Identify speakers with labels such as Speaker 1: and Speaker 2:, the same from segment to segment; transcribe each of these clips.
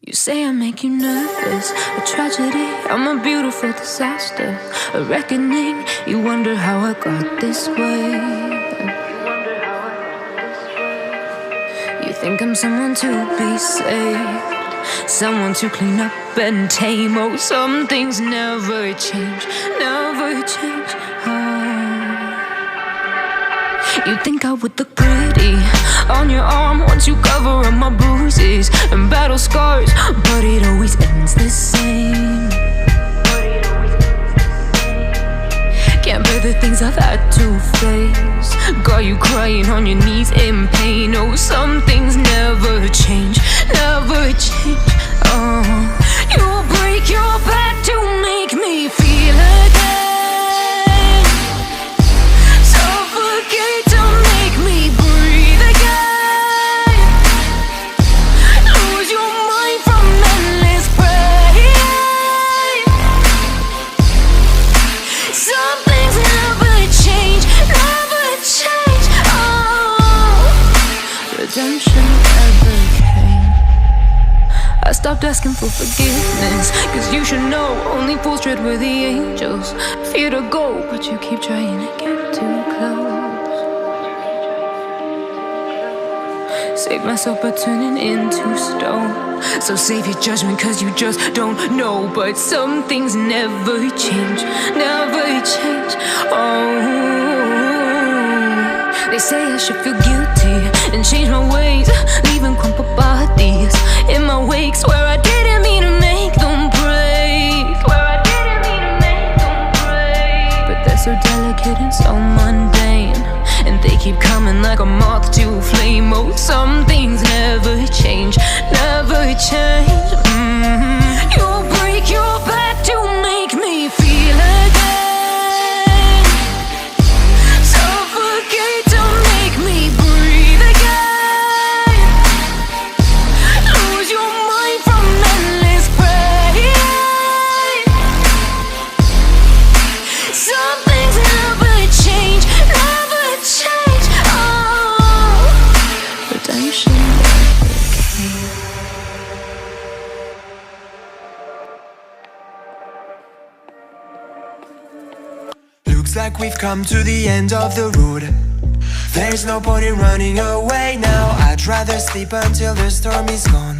Speaker 1: You say I make you nervous, a tragedy, I'm a beautiful disaster, a reckoning, you wonder how I got this way. You think I'm someone to be saved, someone to clean up and tame. Oh, some things never change, never change. You think I would look pretty on your arm once you cover up my bruises and battle scars, but it always ends the same. Can't bear the things I've had to face, got you crying on your knees in pain. Oh, some things never change, never change. Oh, you'll break your back to make me feel again. I stopped asking for forgiveness, cause you should know only fools tread where the angels fear to go, but you keep trying to get too close. Save myself by turning into stone, so save your judgment cause you just don't know. But some things never change, never change. Oh, they say I should feel guilty and change my ways, leaving crumpled bodies in my wake. Swear I didn't mean to make them break, swear I didn't mean to make them break. But they're so delicate and so mundane, and they keep coming like a moth to a flame. Oh, some things never change, never change. You'll break your back to make me feel again.
Speaker 2: Looks like we've come to the end of the road. There's no point in running away now. I'd rather sleep until the storm is gone.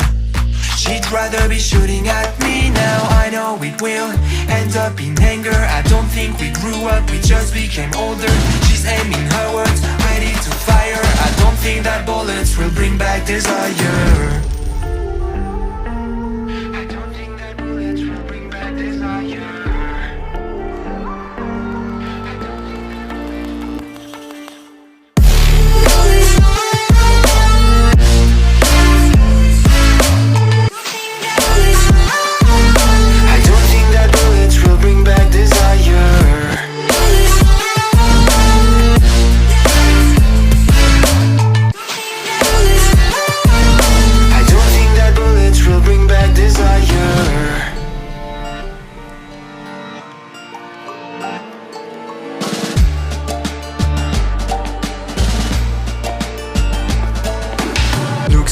Speaker 2: She'd rather be shooting at me now. I know it will end up in anger. I don't think we grew up, we just became older. She's aiming her words, ready to fire. I don't think that bullets will bring back desire. I don't think that bullets will bring back desire.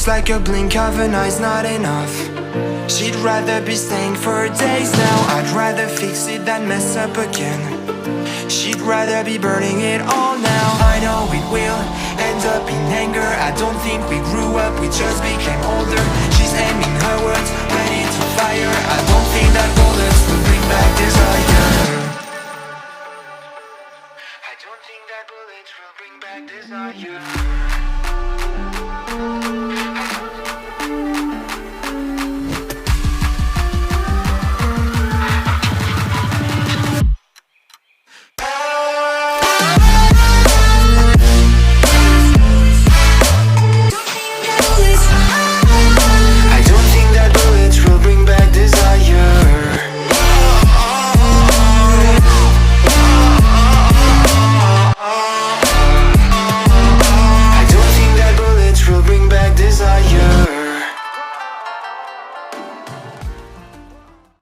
Speaker 2: Like a blink of an eye's not enough. She'd rather be staying for days now. I'd rather fix it than mess up again. She'd rather be burning it all now. I know it will end up in anger. I don't think we grew up, we just became older. She's aiming her